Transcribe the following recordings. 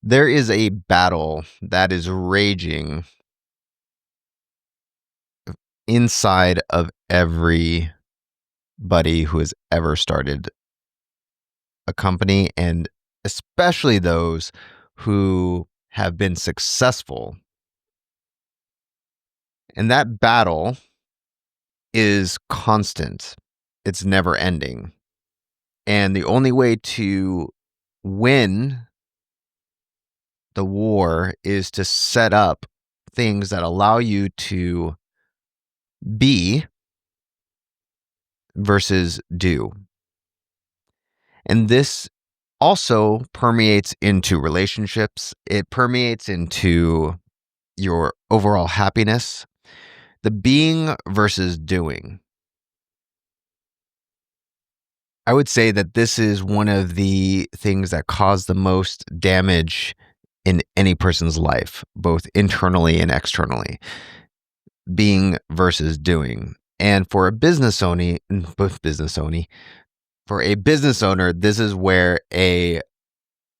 There is a battle that is raging inside of everybody who has ever started a company, and especially those who have been successful. And that battle is constant. It's never ending. And the only way to win the war is to set up things that allow you to be versus do. And this also permeates into relationships. It permeates into your overall happiness. The being versus doing. I would say that this is one of the things that cause the most damage in any person's life, both internally and externally. Being versus doing. And for a business owner, this is where an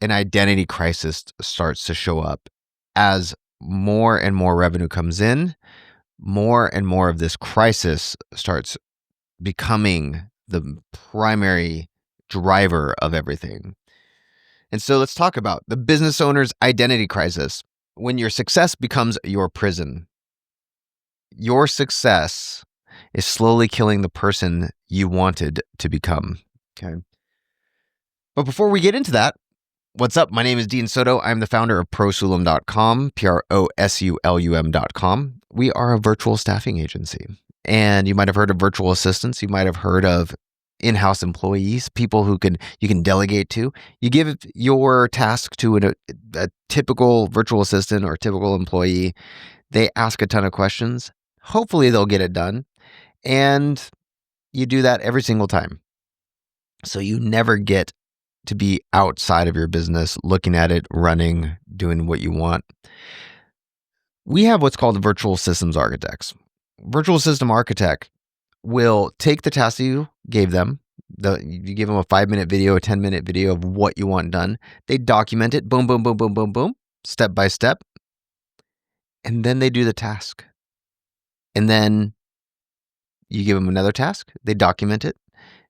identity crisis starts to show up. As more and more revenue comes in, more and more of this crisis starts becoming the primary driver of everything. And so let's talk about the business owner's identity crisis. When your success becomes your prison, your success is slowly killing the person you wanted to become. Okay. But before we get into that, what's up? My name is Dean Soto. I'm the founder of prosulum.com, prosulum.com. We are a virtual staffing agency. And you might have heard of virtual assistants. You might have heard of in-house employees, people who you can delegate to. You give your task to a typical virtual assistant or typical employee. They ask a ton of questions. Hopefully they'll get it done. And you do that every single time. So you never get to be outside of your business, looking at it, running, doing what you want. We have what's called virtual systems architects. Virtual system architect will take the task that you gave them. You give them a 5-minute video, a 10-minute video of what you want done. They document it, boom, boom, boom, boom, boom, boom, step by step. And then they do the task. And then you give them another task, they document it,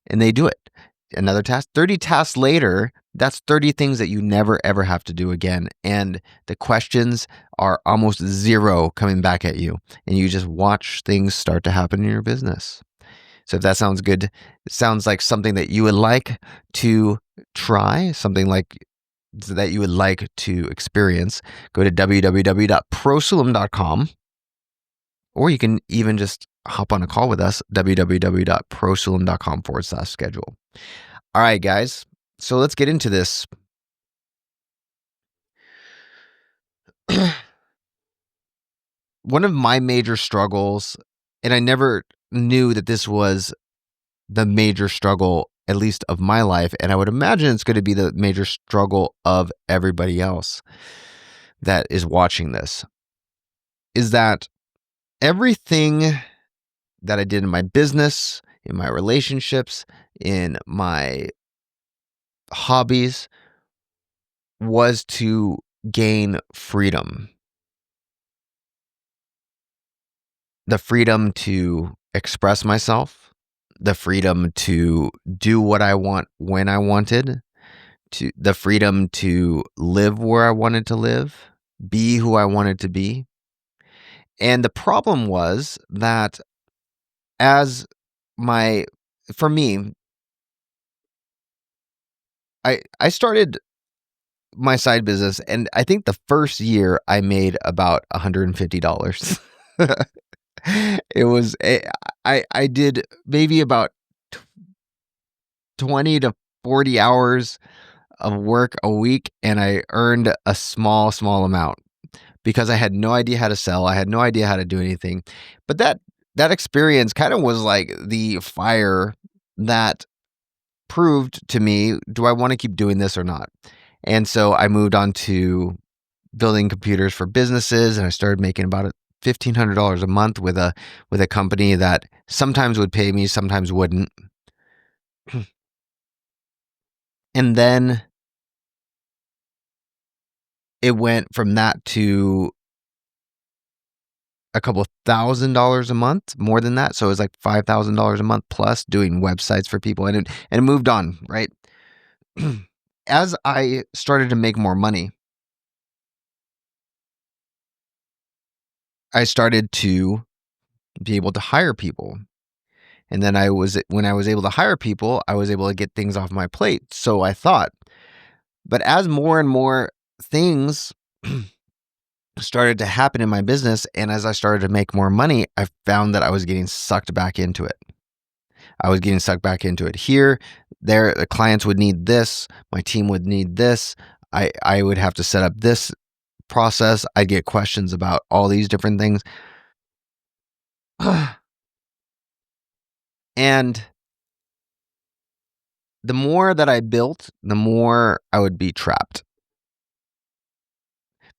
and they do it. Another task, 30 tasks later, that's 30 things that you never ever have to do again. And the questions are almost zero coming back at you. And you just watch things start to happen in your business. So if that sounds good, it sounds like something that you would like to try, something like that you would like to experience, go to www.prosulum.com, or you can even just hop on a call with us, www.prosulum.com/schedule. All right, guys. So let's get into this. One of my major struggles, and I never knew that this was the major struggle, at least of my life, and I would imagine it's going to be the major struggle of everybody else that is watching this, is that everything that I did in my business, in my relationships, in my hobbies was to gain freedom. The freedom to express myself, the freedom to do what I want when I wanted, the freedom to live where I wanted to live, be who I wanted to be. And the problem was that for me, I started my side business, and I think the first year I made about $150. It was I did maybe about 20 to 40 hours of work a week, and I earned a small amount because I had no idea how to sell. I had no idea how to do anything. But that experience kind of was like the fire that proved to me, do I want to keep doing this or not? And so I moved on to building computers for businesses, and I started making about $1,500 a month with a company that sometimes would pay me, sometimes wouldn't. And then it went from that to a couple $1,000 a month, more than that. So it was like $5,000 a month plus doing websites for people, and it moved on, right? As I started to make more money, I started to be able to hire people. And then when I was able to hire people, I was able to get things off my plate. So I thought, but as more and more things started to happen in my business, and as I started to make more money, I found that I was getting sucked back into it. Here, there, the clients would need this, my team would need this. I would have to set up this process. I'd get questions about all these different things. And the more that I built, the more I would be trapped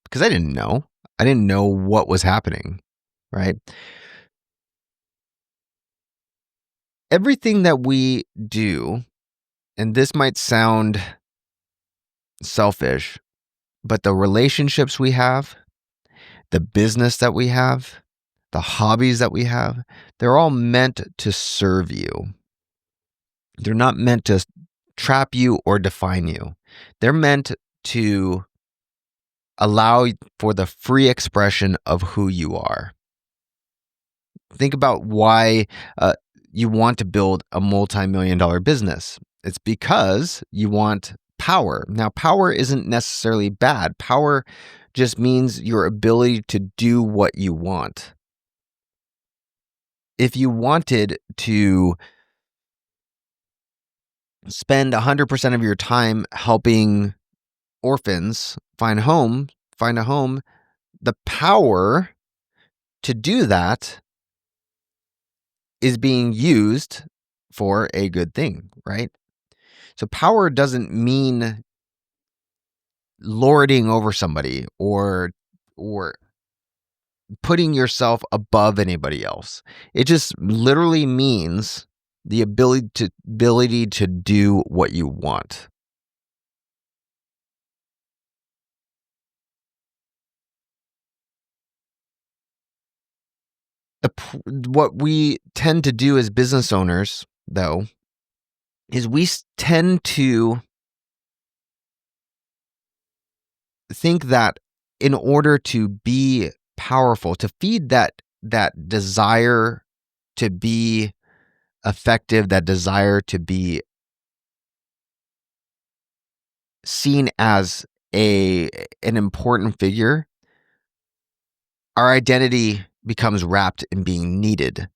because I didn't know. I didn't know what was happening, right? Everything that we do, and this might sound selfish, but the relationships we have, the business that we have, the hobbies that we have, they're all meant to serve you. They're not meant to trap you or define you. They're meant to allow for the free expression of who you are. Think about why you want to build a multi-million-dollar business. It's because you want power. Now, power isn't necessarily bad. Power just means your ability to do what you want. If you wanted to spend 100% of your time helping orphans find a home, the power to do that is being used for a good thing, right? So power doesn't mean lording over somebody or putting yourself above anybody else. It just literally means the ability to do what you want. What we tend to do as business owners, though, is we tend to think that in order to be powerful, to feed that desire to be effective, that desire to be seen as an important figure, our identity becomes wrapped in being needed.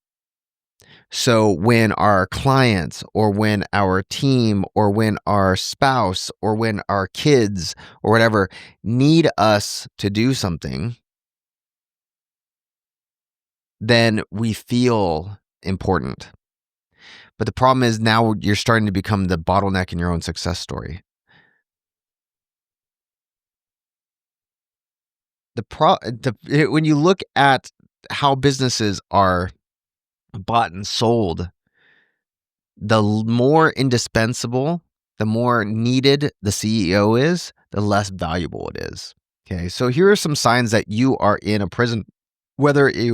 So when our clients or when our team or when our spouse or when our kids or whatever need us to do something, then we feel important. But the problem is now you're starting to become the bottleneck in your own success story. When you look at how businesses are bought and sold, the more indispensable, the more needed the CEO is, the less valuable it is. Okay, so here are some signs that you are in a prison, whether it's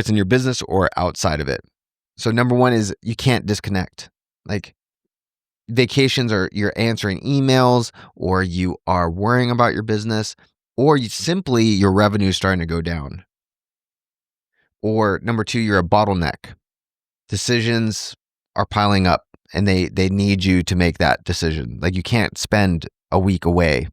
in your business or outside of it. So number one is you can't disconnect. Like vacations, or you're answering emails, or you are worrying about your business, or your revenue is starting to go down. Or number two, you're a bottleneck. Decisions are piling up and they need you to make that decision. Like you can't spend a week away.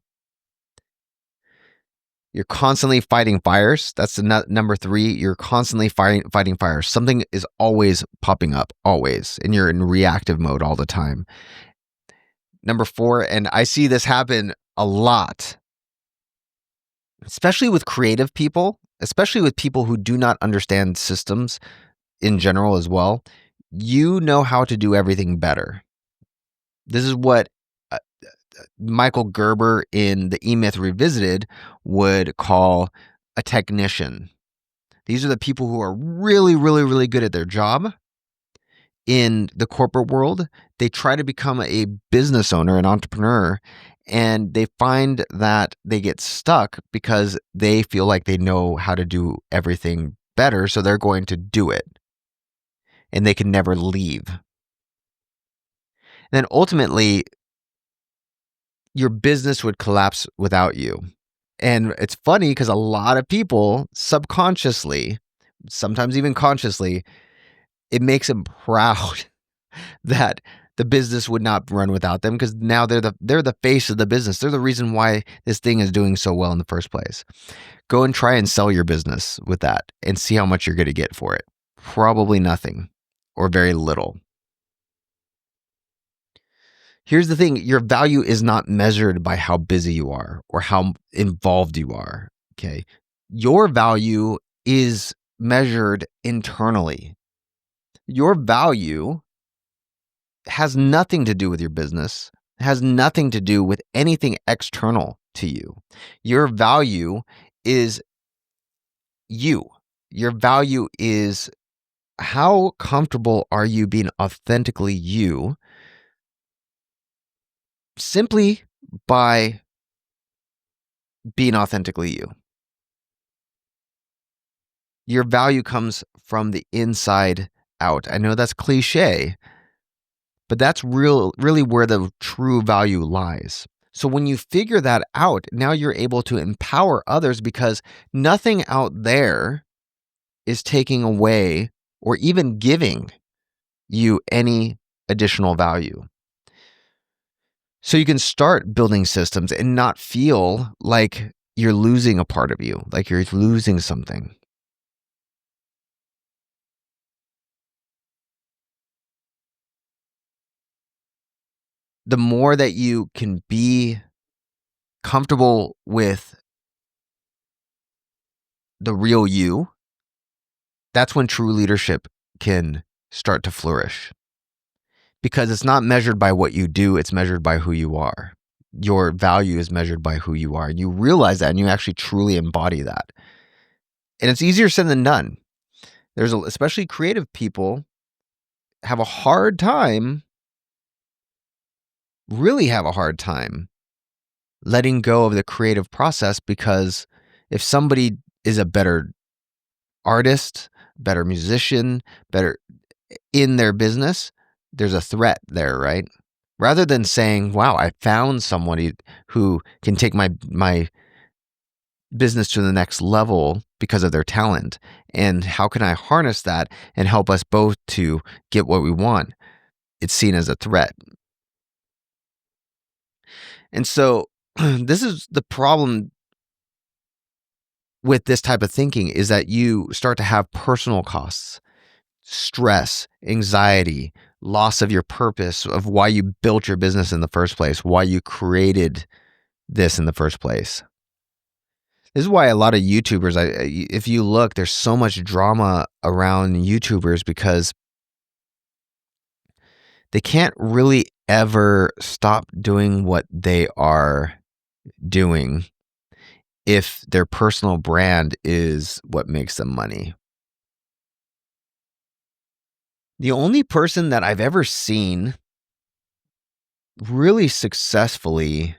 You're constantly fighting fires. That's the number three. You're constantly fighting fires. Something is always popping up, always, and you're in reactive mode all the time. Number four, and I see this happen a lot, especially with creative people, especially with people who do not understand systems in general as well. You know how to do everything better. This is what Michael Gerber in the E-Myth Revisited would call a technician. These are the people who are really, really, really good at their job in the corporate world. They try to become a business owner, an entrepreneur, and they find that they get stuck because they feel like they know how to do everything better, so they're going to do it, and they can never leave. Then ultimately, your business would collapse without you. And it's funny because a lot of people subconsciously, sometimes even consciously, it makes them proud that the business would not run without them, because now they're the face of the business. They're the reason why this thing is doing so well in the first place. Go and try and sell your business with that and see how much you're going to get for it. Probably nothing or very little. Here's the thing, your value is not measured by how busy you are or how involved you are, okay? Your value is measured internally. Your value has nothing to do with your business, has nothing to do with anything external to you. Your value is you. Your value is how comfortable are you being authentically you, simply by being authentically you. Your value comes from the inside out. I know that's cliche, but that's really where the true value lies. So when you figure that out, now you're able to empower others, because nothing out there is taking away or even giving you any additional value. So you can start building systems and not feel like you're losing a part of you, like you're losing something. The more that you can be comfortable with the real you, that's when true leadership can start to flourish. Because it's not measured by what you do, it's measured by who you are. Your value is measured by who you are. And you realize that, and you actually truly embody that. And it's easier said than done. Especially creative people have a hard time, really have a hard time letting go of the creative process, because if somebody is a better artist, better musician, better in their business, there's a threat there, right? Rather than saying, wow, I found somebody who can take my business to the next level because of their talent, and how can I harness that and help us both to get what we want? It's seen as a threat. And so this is the problem with this type of thinking, is that you start to have personal costs, stress, anxiety, loss of your purpose, of why you built your business in the first place, why you created this in the first place. This is why a lot of YouTubers, if you look, there's so much drama around YouTubers, because they can't really ever stop doing what they are doing if their personal brand is what makes them money. The only person that I've ever seen really successfully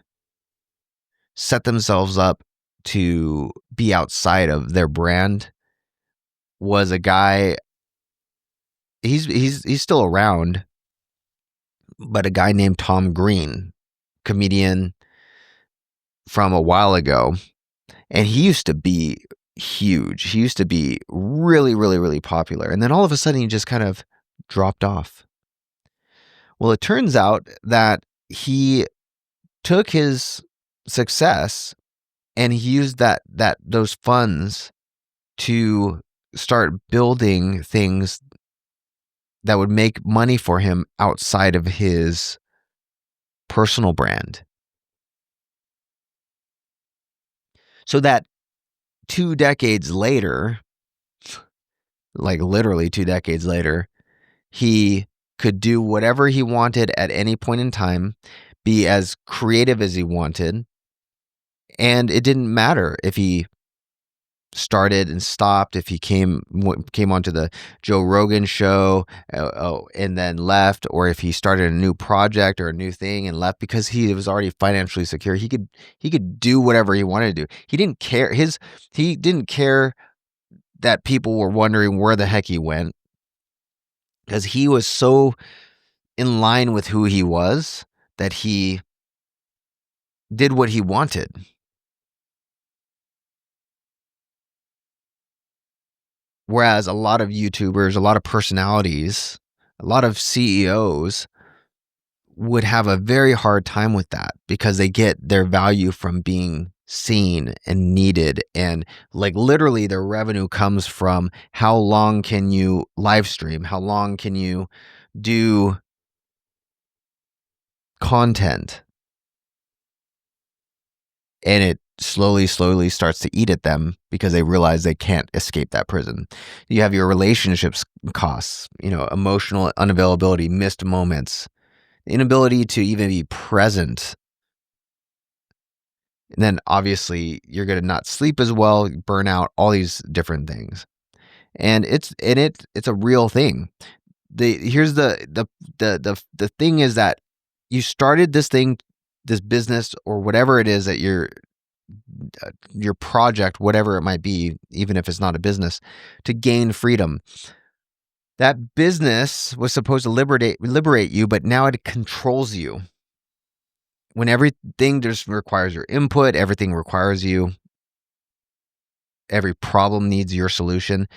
set themselves up to be outside of their brand was a guy. He's still around, but a guy named Tom Green, comedian from a while ago. And he used to be huge. He used to be really, really, really popular. And then all of a sudden he just kind of dropped off. Well, it turns out that he took his success and he used those funds to start building things that would make money for him outside of his personal brand. So that 2 decades later, like literally 2 decades later, he could do whatever he wanted at any point in time, be as creative as he wanted, and it didn't matter if he started and stopped, if he came onto the Joe Rogan show and then left, or if he started a new project or a new thing and left because he was already financially secure. He could do whatever he wanted to do. He didn't care. He didn't care that people were wondering where the heck he went, because he was so in line with who he was that he did what he wanted. Whereas a lot of YouTubers, a lot of personalities, a lot of CEOs would have a very hard time with that, because they get their value from being seen and needed, and like literally their revenue comes from how long can you live stream, how long can you do content, and it slowly starts to eat at them because they realize they can't escape that prison. You have your relationships costs, emotional unavailability, missed moments, inability to even be present. And then obviously you're going to not sleep as well, burn out, all these different things. And it's a real thing. Here's the thing is that you started this thing, this business, or whatever it is that your project, whatever it might be, even if it's not a business, to gain freedom. That business was supposed to liberate you, but now it controls you. When everything just requires your input, everything requires you, every problem needs your solution.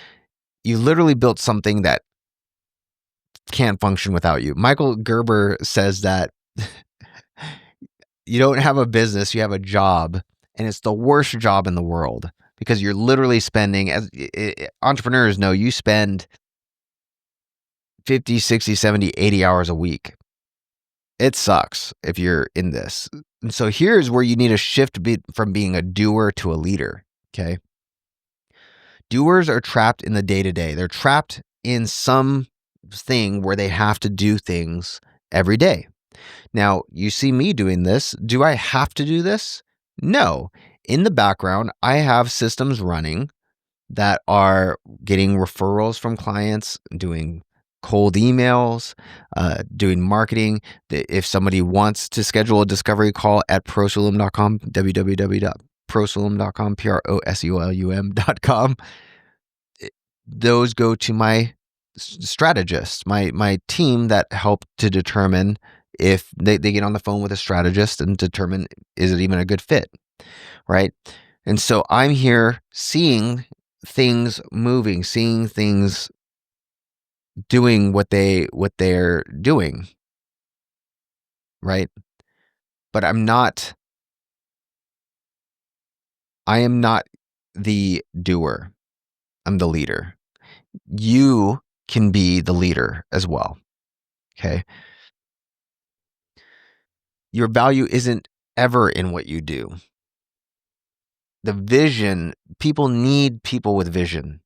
You literally built something that can't function without you. Michael Gerber says that you don't have a business, you have a job, and it's the worst job in the world, because you're literally spending, as entrepreneurs know, you spend 50, 60, 70, 80 hours a week. It sucks if you're in this. And so here's where you need to shift from being a doer to a leader, okay? Doers are trapped in the day-to-day. They're trapped in some thing where they have to do things every day. Now, you see me doing this. Do I have to do this? No. In the background, I have systems running that are getting referrals from clients, doing cold emails, doing marketing. If somebody wants to schedule a discovery call at prosulum.com, www.prosulum.com, prosulum.com, those go to my strategists, my team that help to determine if they get on the phone with a strategist and determine, is it even a good fit, right? And so I'm here seeing things moving, seeing things doing what they're doing, right? But I am not the doer. I'm the leader. You can be the leader as well. Okay. Your value isn't ever in what you do. The vision, people need people with vision.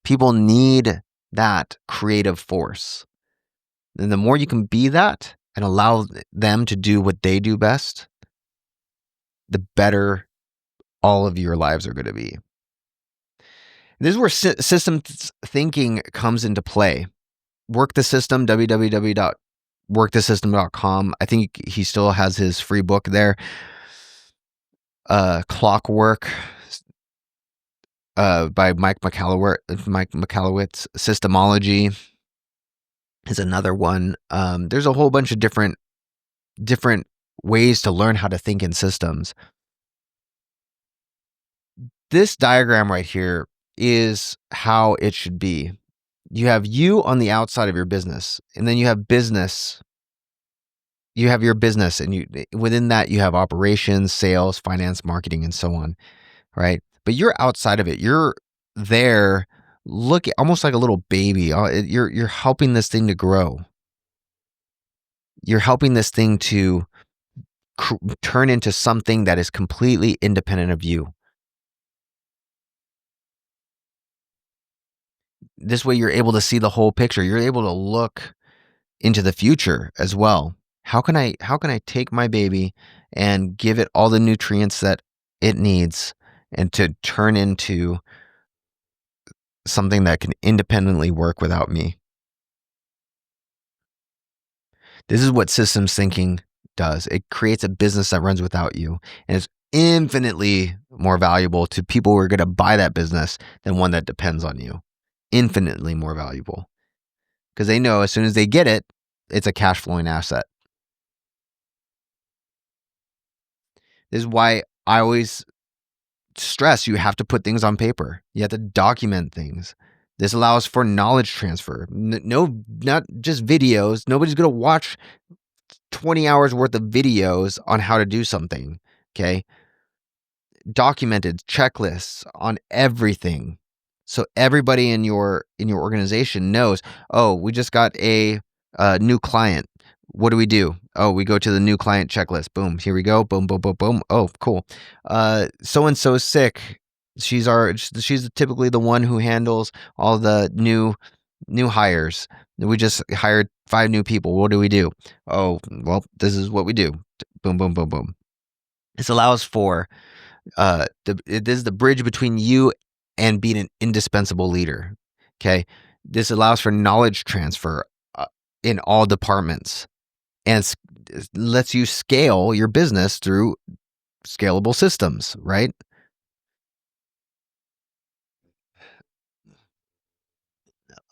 People need that creative force. And the more you can be that and allow them to do what they do best, the better all of your lives are going to be. This is where systems thinking comes into play. Work the System, www.workthesystem.com. I think he still has his free book there. Clockwork by Mike Michalowicz. Systemology is another one. There's a whole bunch of different ways to learn how to think in systems. This diagram right here is how it should be. You have you on the outside of your business, and then you have business. You have your business, and within that you have operations, sales, finance, marketing, and so on, right? But you're outside of it. You're there, almost like a little baby. You're helping this thing to grow. You're helping this thing to turn into something that is completely independent of you. This way you're able to see the whole picture. You're able to look into the future as well. How can I take my baby and give it all the nutrients that it needs, and to turn into something that can independently work without me. This is what systems thinking does. It creates a business that runs without you, and it's infinitely more valuable to people who are going to buy that business than one that depends on you. Infinitely more valuable because they know as soon as they get it, it's a cash flowing asset. This is why I always stress you have to put things on paper. You have to document things. This allows for knowledge transfer. No, not just videos. Nobody's going to watch 20 hours worth of videos on how to do something. Okay. Documented checklists on everything. So everybody in your organization knows, oh, we just got a new client. What do? Oh, we go to the new client checklist. Boom, here we go. Boom, boom, boom, boom. Oh, cool. So and so's sick. She's typically the one who handles all the new hires. We just hired 5 new people. What do we do? Oh, well, this is what we do. Boom, boom, boom, boom. This allows for this is the bridge between you and being an indispensable leader. Okay, this allows for knowledge transfer in all departments and lets you scale your business through scalable systems, right?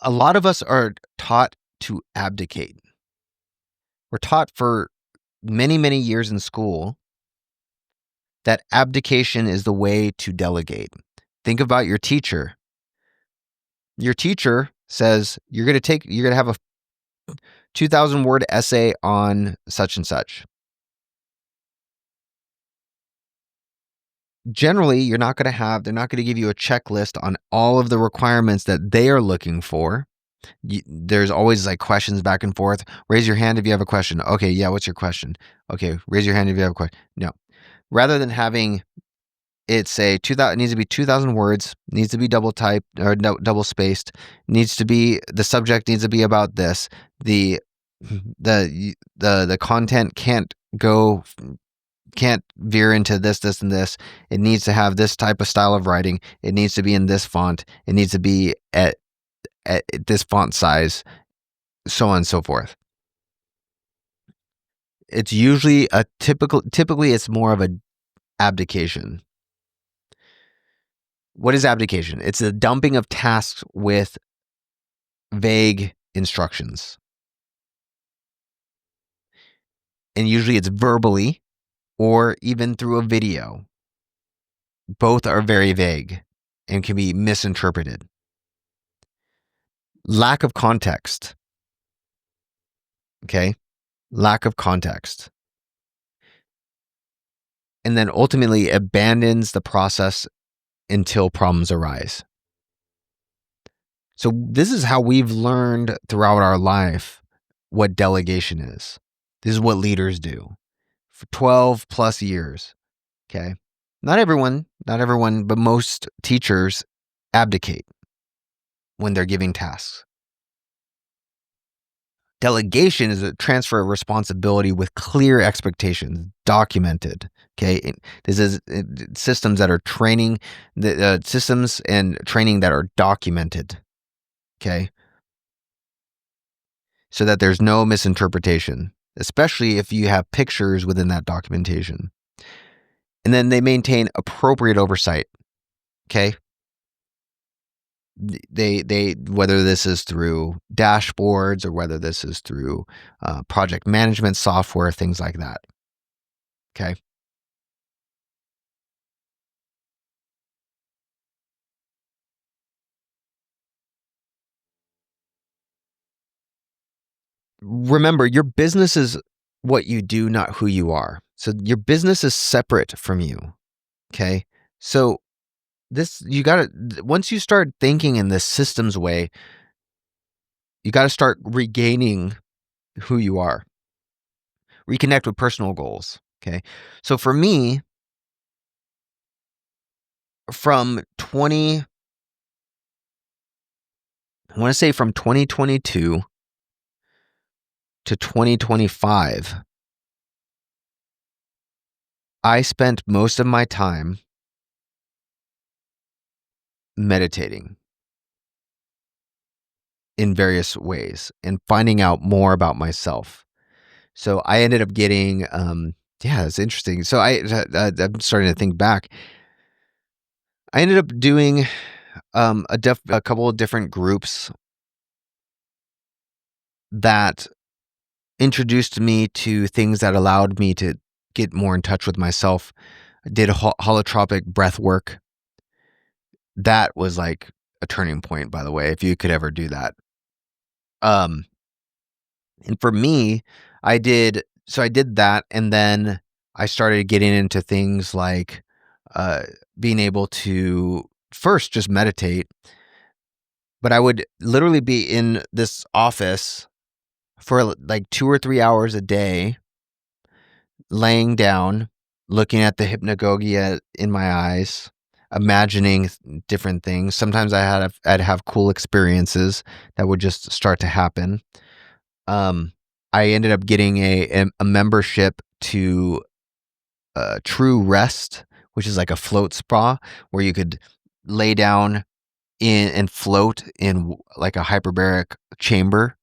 A lot of us are taught to abdicate. We're taught for many, many years in school that abdication is the way to delegate. Think about your teacher. Your teacher says you're going to have a 2,000 word essay on such and such. Generally, they're not going to give you a checklist on all of the requirements that they are looking for. There's always like questions back and forth. Raise your hand if you have a question. Okay, yeah, what's your question? Okay, raise your hand if you have a question. No. Rather than having it say 2,000, it needs to be 2,000 words, needs to be double typed or double spaced, needs to be, the subject needs to be about this. The content can't veer into this, and this. It needs to have this type of style of writing. It needs to be in this font. It needs to be at this font size, so on and so forth. It's usually typically it's more of an abdication. What is abdication? It's the dumping of tasks with vague instructions. And usually it's verbally or even through a video. Both are very vague and can be misinterpreted. Lack of context. Okay? Lack of context. And then ultimately abandons the process until problems arise. So this is how we've learned throughout our life what delegation is. This is what leaders do for 12 plus years. Okay? Not everyone, but most teachers abdicate when they're giving tasks. Delegation is a transfer of responsibility with clear expectations, documented. Okay, this is systems that are training, the systems and training that are documented. Okay, so that there's no misinterpretation, especially if you have pictures within that documentation. And then they maintain appropriate oversight. Okay, they whether this is through dashboards or whether this is through project management software, things like that. Okay. Remember, your business is what you do, not who you are. So your business is separate from you. Okay. So once you start thinking in this systems way, you got to start regaining who you are, reconnect with personal goals. Okay. So for me, from 20, I want to say from 2022 to 2025, I spent most of my time meditating. in various ways and finding out more about myself. So I ended up getting, yeah, it's interesting. So I'm starting to think back. I ended up doing a couple of different groups that introduced me to things that allowed me to get more in touch with myself. I did holotropic breath work. That was like a turning point, by the way, if you could ever do that. Um, and for me, I did that, and then I started getting into things like uh, being able to first just meditate, but I would literally be in this office for like 2 or 3 hours a day, laying down, looking at the hypnagogia in my eyes, imagining different things. Sometimes I'd have cool experiences that would just start to happen. I ended up getting a membership to True Rest, which is like a float spa where you could lay down in and float in like a hyperbaric chamber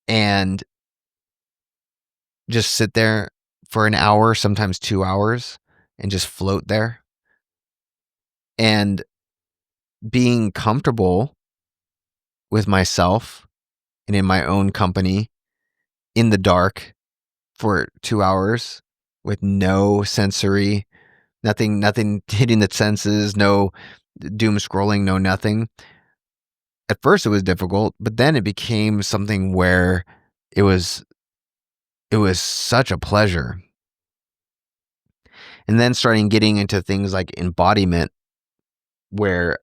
and just sit there for an hour, sometimes 2 hours, and just float there. And being comfortable with myself and in my own company in the dark for 2 hours with no sensory, nothing hitting the senses, no doom scrolling, no nothing. At first it was difficult, but then it became something where it was it was such a pleasure. And then starting getting into things like embodiment where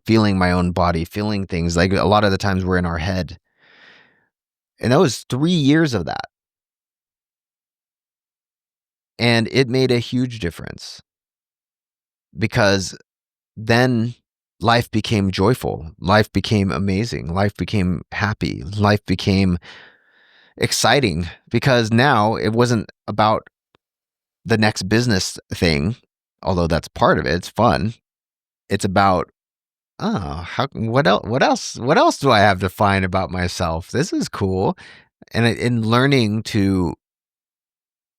feeling my own body, feeling things like a lot of the times we're in our head. And that was 3 years of that. And it made a huge difference because then life became joyful. Life became amazing. Life became happy. Life became exciting because now it wasn't about the next business thing, although that's part of it. It's fun. It's about, oh, what else do I have to find about myself? This is cool. And in learning to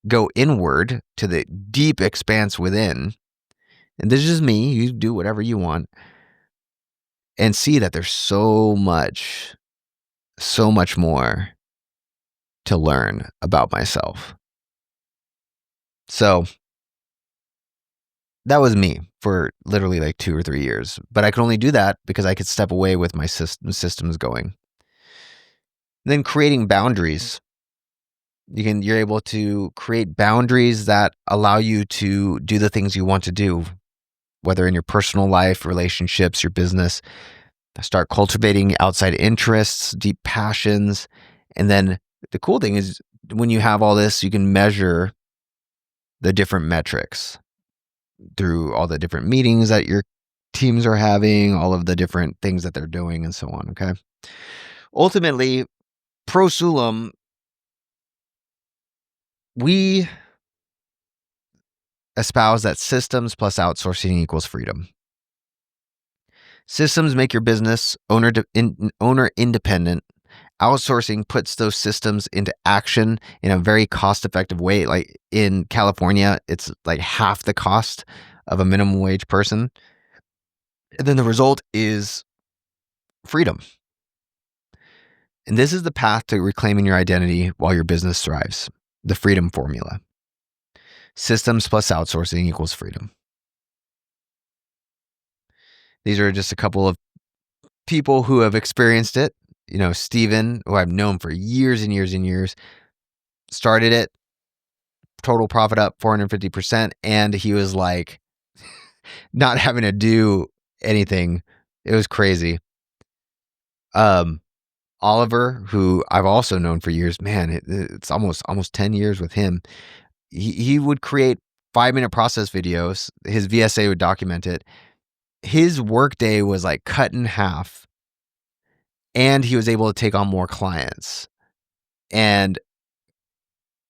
go inward to the deep expanse within, and this is just me, you do whatever you want, and see that there's so much more to learn about myself. So that was me for literally like 2 or 3 years, but I could only do that because I could step away with my systems going. Then creating boundaries. You're able to create boundaries that allow you to do the things you want to do, whether in your personal life, relationships, your business. Start cultivating outside interests, deep passions. And then the cool thing is when you have all this, you can measure the different metrics through all the different meetings that your teams are having, all of the different things that they're doing, and so on. Okay. Ultimately, Prosulum, we espouse that systems plus outsourcing equals freedom. Systems make your business owner independent. Outsourcing puts those systems into action in a very cost-effective way. Like in California, it's like half the cost of a minimum wage person. And then the result is freedom. And this is the path to reclaiming your identity while your business thrives. The freedom formula. Systems plus outsourcing equals freedom. These are just a couple of people who have experienced it. Steven, who I've known for years and years and years, started it, total profit up 450%. And he was like not having to do anything. It was crazy. Oliver, who I've also known for years, man, it's almost 10 years with him. He would create 5-minute process videos. His VSA would document it. His workday was like cut in half, and he was able to take on more clients. And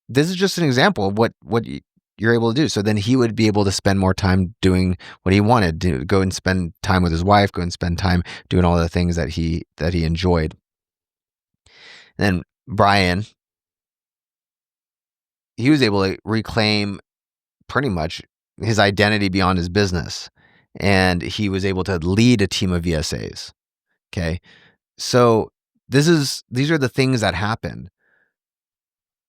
this is just an example of what you're able to do. So then he would be able to spend more time doing what he wanted to, go and spend time with his wife, go and spend time doing all the things that he enjoyed. And then Brian, he was able to reclaim pretty much his identity beyond his business, and he was able to lead a team of VSAs. Okay. So these are the things that happen.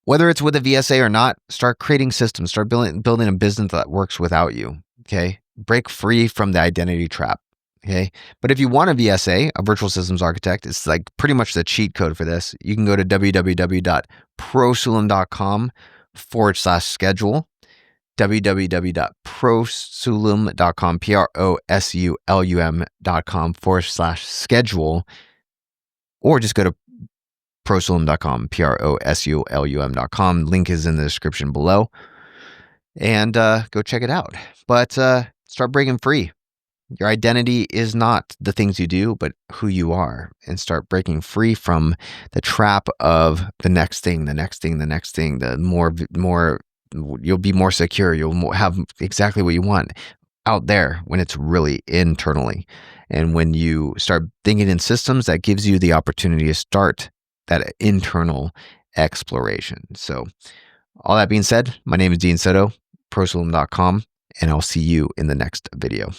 Whether it's with a VSA or not, start creating systems, start building a business that works without you. Okay. Break free from the identity trap. Okay. But if you want a VSA, a virtual systems architect, it's like pretty much the cheat code for this. You can go to www.prosulum.com/schedule, www.prosulum.com, prosulum.com/schedule, or just go to prosulum.com, prosulum.com. Link is in the description below, and go check it out. But start breaking free. Your identity is not the things you do, but who you are, and start breaking free from the trap of the next thing, the next thing, the next thing. The more you'll be more secure. You'll have exactly what you want out there when it's really internally. And when you start thinking in systems, that gives you the opportunity to start that internal exploration. So all that being said, my name is Dean Soto, prosulum.com, and I'll see you in the next video.